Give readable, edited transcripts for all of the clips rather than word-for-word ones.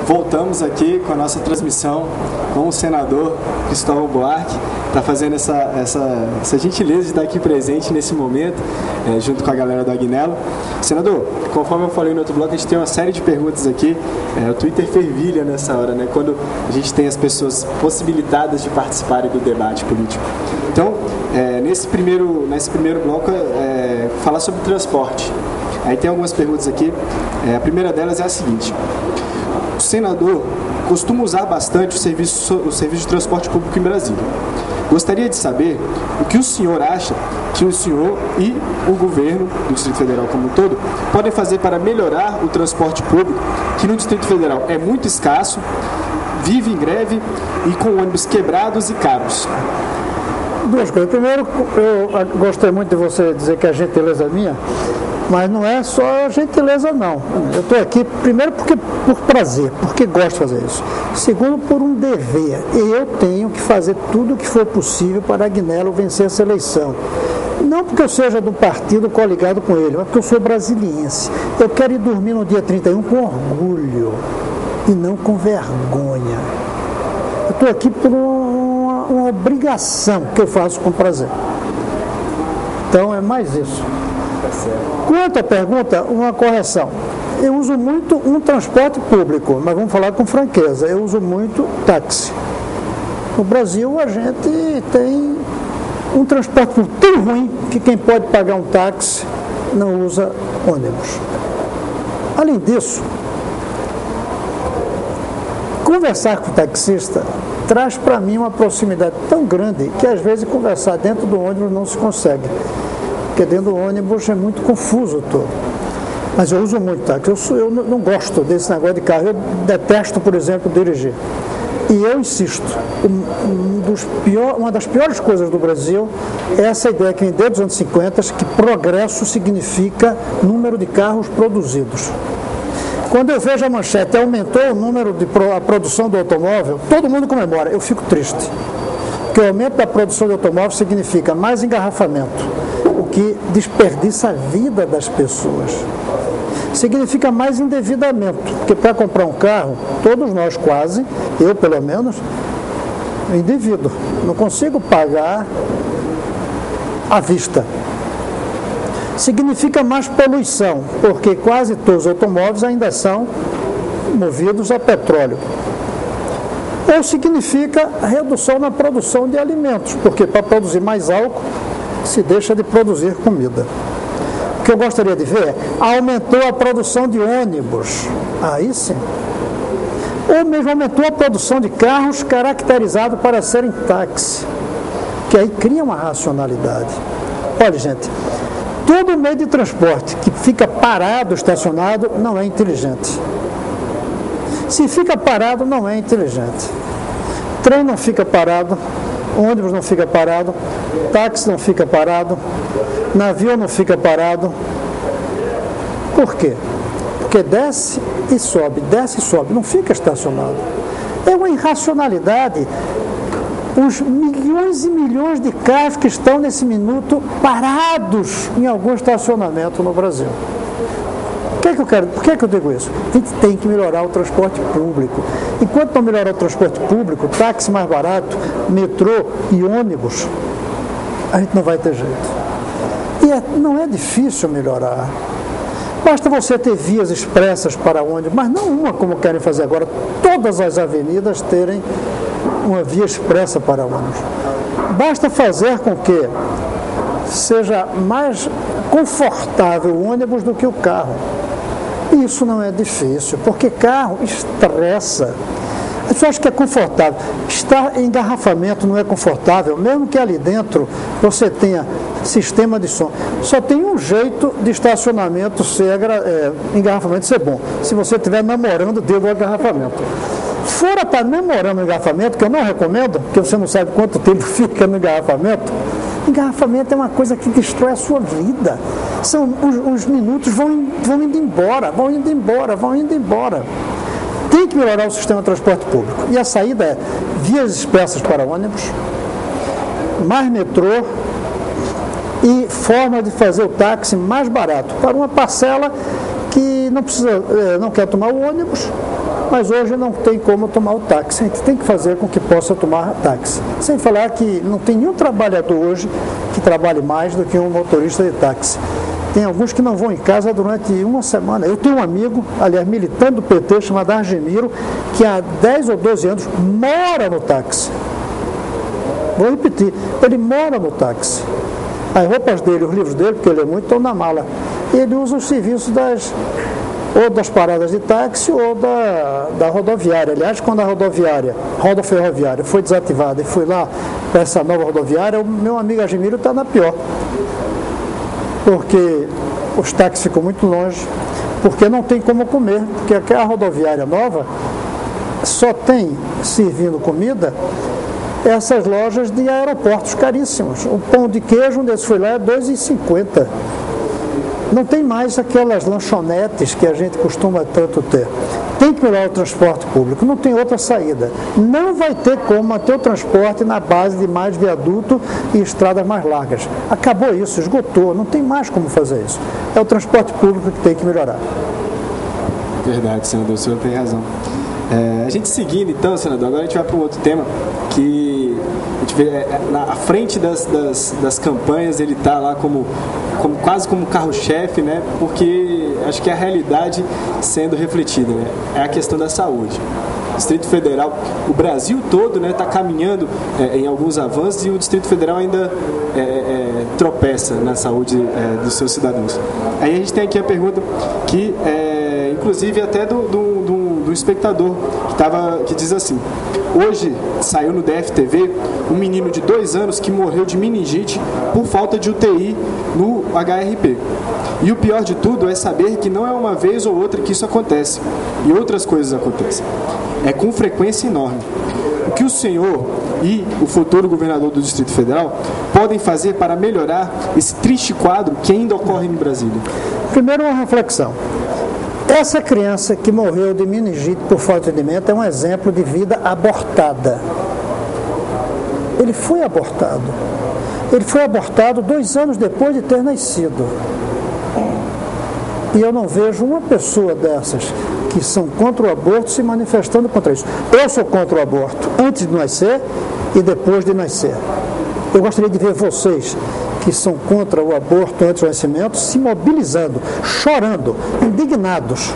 voltamos aqui com a nossa transmissão com o senador Cristóvão Buarque, está fazendo essa gentileza de estar aqui presente nesse momento, junto com a galera do Agnello. Senador, conforme eu falei no outro bloco, a gente tem uma série de perguntas aqui. O Twitter fervilha nessa hora, né? Quando a gente tem as pessoas possibilitadas de participarem do debate político. Então, nesse primeiro bloco, falar sobre transporte. Aí tem algumas perguntas aqui. A primeira delas é a seguinte: o senador costuma usar bastante o serviço de transporte público em Brasília. Gostaria de saber o que o senhor acha que o senhor e o governo do Distrito Federal como um todo podem fazer para melhorar o transporte público, que no Distrito Federal é muito escasso, vive em greve e com ônibus quebrados e caros. Duas coisas. Primeiro, eu gostei muito de você dizer que a gentileza é minha, mas não é só gentileza, não. Eu estou aqui, primeiro, por prazer, porque gosto de fazer isso. Segundo, por um dever. Eu tenho que fazer tudo o que for possível para Agnello vencer essa eleição. Não porque eu seja do partido coligado com ele, mas porque eu sou brasiliense. Eu quero ir dormir no dia 31 com orgulho e não com vergonha. Eu estou aqui por uma obrigação que eu faço com prazer. Então, é mais isso. Quanto à pergunta, uma correção. Eu uso muito um transporte público, mas vamos falar com franqueza. Eu uso muito táxi. No Brasil, a gente tem um transporte público tão ruim que quem pode pagar um táxi não usa ônibus. Além disso, conversar com o taxista traz para mim uma proximidade tão grande que às vezes conversar dentro do ônibus não se consegue. Porque dentro do ônibus é muito confuso todo. Mas eu uso muito táxi. Eu não gosto desse negócio de carro. Eu detesto, por exemplo, dirigir. E eu insisto, uma das piores coisas do Brasil é essa ideia que vem desde os anos 50, que progresso significa número de carros produzidos. Quando eu vejo a manchete, aumentou o número a produção do automóvel, todo mundo comemora, eu fico triste. Porque o aumento da produção de automóvel significa mais engarrafamento, o que desperdiça a vida das pessoas. Significa mais endividamento, porque para comprar um carro, todos nós quase, eu pelo menos, endivido. Não consigo pagar à vista. Significa mais poluição, porque quase todos os automóveis ainda são movidos a petróleo. Ou significa redução na produção de alimentos, porque para produzir mais álcool, se deixa de produzir comida. O que eu gostaria de ver é, aumentou a produção de ônibus, aí sim. Ou mesmo aumentou a produção de carros caracterizados para serem táxi, que aí cria uma racionalidade. Olha, gente, todo meio de transporte que fica parado, estacionado, não é inteligente. Se fica parado, não é inteligente. Trem não fica parado, ônibus não fica parado, táxi não fica parado, navio não fica parado. Por quê? Porque desce e sobe, não fica estacionado. É uma irracionalidade. Os milhões e milhões de carros que estão nesse minuto parados em algum estacionamento no Brasil. Por que eu digo isso? A gente tem que melhorar o transporte público. Enquanto não melhorar o transporte público, táxi mais barato, metrô e ônibus, a gente não vai ter jeito. E não é difícil melhorar. Basta você ter vias expressas para ônibus, mas não uma como querem fazer agora, todas as avenidas terem uma via expressa para ônibus. Basta fazer com que seja mais confortável o ônibus do que o carro. Isso não é difícil, porque carro estressa. As pessoas acham que é confortável. Estar em engarrafamento não é confortável, mesmo que ali dentro você tenha sistema de som. Só tem um jeito de estacionamento engarrafamento ser bom, se você estiver namorando dentro do engarrafamento. Fora para namorando no engarrafamento, que eu não recomendo, porque você não sabe quanto tempo fica no engarrafamento. Engarrafamento é uma coisa que destrói a sua vida. Os minutos vão indo embora. Tem que melhorar o sistema de transporte público. E a saída é vias expressas para ônibus, mais metrô e forma de fazer o táxi mais barato, para uma parcela que não quer tomar o ônibus Mas hoje não tem como tomar o táxi, a gente tem que fazer com que possa tomar táxi. Sem falar que não tem nenhum trabalhador hoje que trabalhe mais do que um motorista de táxi. Tem alguns que não vão em casa durante uma semana. Eu tenho um amigo, aliás, militante do PT, chamado Argemiro, que há 10 ou 12 anos mora no táxi. Vou repetir, ele mora no táxi. As roupas dele, os livros dele, porque ele é muito, estão na mala. Ele usa os serviços ou das paradas de táxi ou da rodoviária. Aliás, quando a roda ferroviária foi desativada e fui lá para essa nova rodoviária, o meu amigo Argemiro está na pior. Porque os táxis ficam muito longe, porque não tem como comer, porque aquela rodoviária nova só tem servindo comida essas lojas de aeroportos caríssimos. O pão de queijo, onde esse foi lá, é R$ 2,50. Não tem mais aquelas lanchonetes que a gente costuma tanto ter. Tem que melhorar o transporte público, não tem outra saída. Não vai ter como manter o transporte na base de mais viaduto e estradas mais largas. Acabou isso, esgotou, não tem mais como fazer isso. É o transporte público que tem que melhorar. Verdade, senador, o senhor tem razão. A gente seguindo então, senador, agora a gente vai para um outro tema que a gente vê na frente das campanhas, ele está lá quase como carro-chefe, né? Porque acho que é a realidade sendo refletida, né? É a questão da saúde. O Distrito Federal, o Brasil todo, né, está caminhando em alguns avanços e o Distrito Federal ainda tropeça na saúde dos seus cidadãos. Aí a gente tem aqui a pergunta que, inclusive, até do espectador que diz assim: hoje saiu no DFTV um menino de 2 anos que morreu de meningite por falta de UTI no HRP. E o pior de tudo é saber que não é uma vez ou outra que isso acontece, e outras coisas acontecem. É com frequência enorme. O que o senhor e o futuro governador do Distrito Federal podem fazer para melhorar esse triste quadro que ainda ocorre em Brasília? Primeiro, uma reflexão. Essa criança que morreu de meningite por falta de alimento é um exemplo de vida abortada. Ele foi abortado. Ele foi abortado 2 anos depois de ter nascido. E eu não vejo uma pessoa dessas que são contra o aborto se manifestando contra isso. Eu sou contra o aborto antes de nascer e depois de nascer. Eu gostaria de ver vocês que são contra o aborto antes do nascimento se mobilizando, chorando, indignados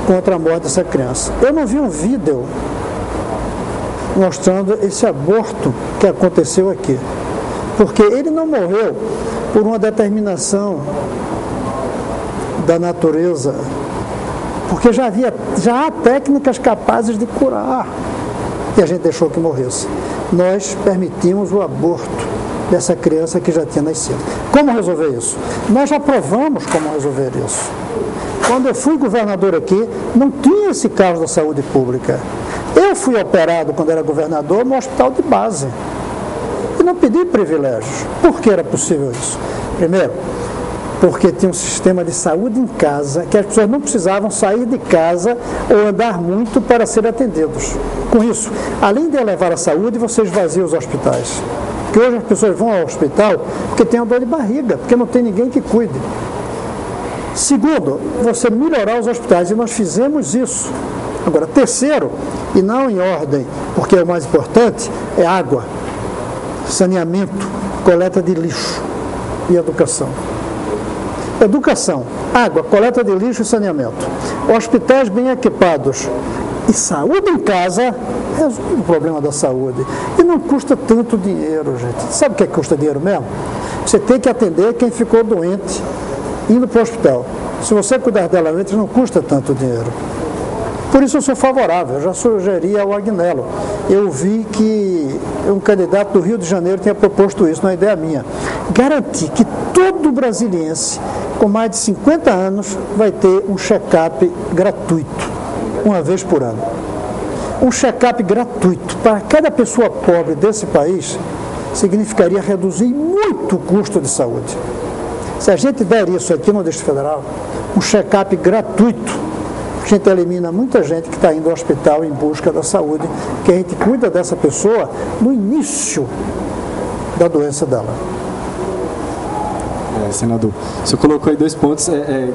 contra a morte dessa criança. Eu não vi um vídeo mostrando esse aborto que aconteceu aqui, porque ele não morreu por uma determinação da natureza, porque já há técnicas capazes de curar, e a gente deixou que morresse. Nós permitimos o aborto dessa criança que já tinha nascido. Como resolver isso? Nós já provamos como resolver isso. Quando eu fui governador aqui, não tinha esse caso da saúde pública. Eu fui operado, quando era governador, no hospital de base. E não pedi privilégios. Por que era possível isso? Primeiro, porque tinha um sistema de saúde em casa, que as pessoas não precisavam sair de casa ou andar muito para ser atendidos. Com isso, além de elevar a saúde, você esvazia os hospitais. Porque hoje as pessoas vão ao hospital porque tem uma dor de barriga, porque não tem ninguém que cuide. Segundo, você melhorar os hospitais, e nós fizemos isso. Agora, terceiro, e não em ordem, porque é o mais importante, é água, saneamento, coleta de lixo e educação. Educação, água, coleta de lixo e saneamento. Hospitais bem equipados e saúde em casa resolve o problema da saúde. E não custa tanto dinheiro, gente. Sabe o que custa dinheiro mesmo? Você tem que atender quem ficou doente indo para o hospital. Se você cuidar dela antes, não custa tanto dinheiro. Por isso eu sou favorável, eu já sugeri ao Agnello. Eu vi que um candidato do Rio de Janeiro tinha proposto isso, não é ideia minha. Garantir que todo brasiliense com mais de 50 anos vai ter um check-up gratuito, uma vez por ano. Um check-up gratuito para cada pessoa pobre desse país significaria reduzir muito o custo de saúde. Se a gente der isso aqui no Distrito Federal, um check-up gratuito, a gente elimina muita gente que está indo ao hospital em busca da saúde, que a gente cuida dessa pessoa no início da doença dela. senador. O senhor colocou aí 2 pontos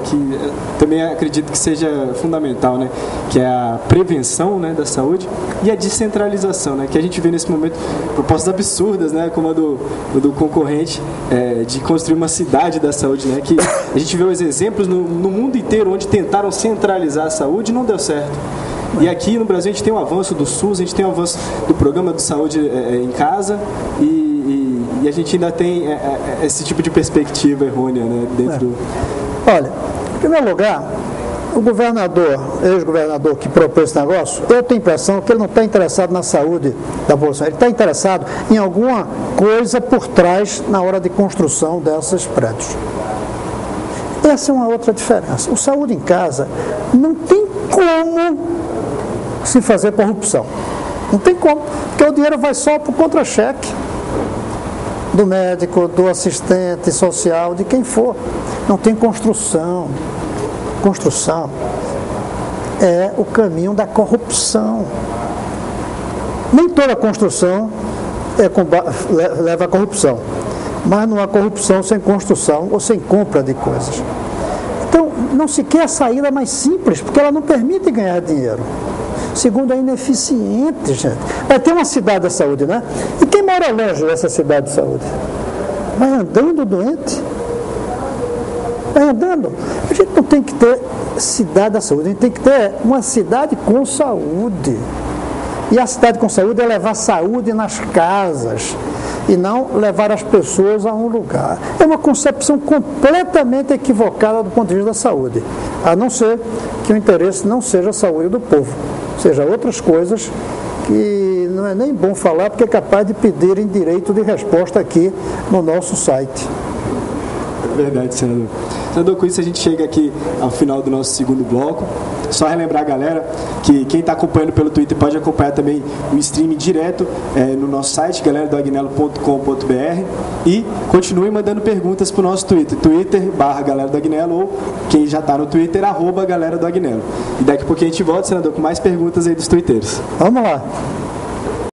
que também acredito que seja fundamental, né? Que é a prevenção, né, da saúde e a descentralização, né? Que a gente vê nesse momento propostas absurdas, né? Como a do concorrente, de construir uma cidade da saúde, né? Que a gente vê os exemplos no mundo inteiro onde tentaram centralizar a saúde e não deu certo. E aqui no Brasil a gente tem um avanço do SUS, a gente tem um avanço do programa de saúde em casa e a gente ainda tem esse tipo de perspectiva errônea, né, dentro do... Olha, em primeiro lugar, o governador, ex-governador que propôs esse negócio, eu tenho a impressão que ele não está interessado na saúde da população, ele está interessado em alguma coisa por trás na hora de construção desses prédios. Essa é uma outra diferença. O saúde em casa não tem como se fazer corrupção. Não tem como, porque o dinheiro vai só para o contra-cheque do médico, do assistente social, de quem for. Não tem construção. Construção é o caminho da corrupção. Nem toda construção leva à corrupção, mas não há corrupção sem construção ou sem compra de coisas. Então, não se quer a saída mais simples, porque ela não permite ganhar dinheiro. Segundo, é ineficiente, gente. Vai ter uma cidade da saúde, né? E quem mora longe dessa cidade de saúde? Vai andando doente? Vai andando. A gente não tem que ter cidade da saúde, a gente tem que ter uma cidade com saúde. E a cidade com saúde é levar saúde nas casas e não levar as pessoas a um lugar. É uma concepção completamente equivocada do ponto de vista da saúde, a não ser que o interesse não seja a saúde do povo, seja outras coisas que não é nem bom falar, porque é capaz de pedirem direito de resposta aqui no nosso site. Verdade, senador. Senador, com isso a gente chega aqui ao final do nosso segundo bloco. Só relembrar a galera que quem está acompanhando pelo Twitter pode acompanhar também o streaming direto no nosso site, galeradoagnello.com.br, e continue mandando perguntas para o nosso Twitter/Galera do Agnello, ou quem já está no Twitter, @Galera do Agnello. E daqui a pouquinho a gente volta, senador, com mais perguntas aí dos twitteiros. Vamos lá.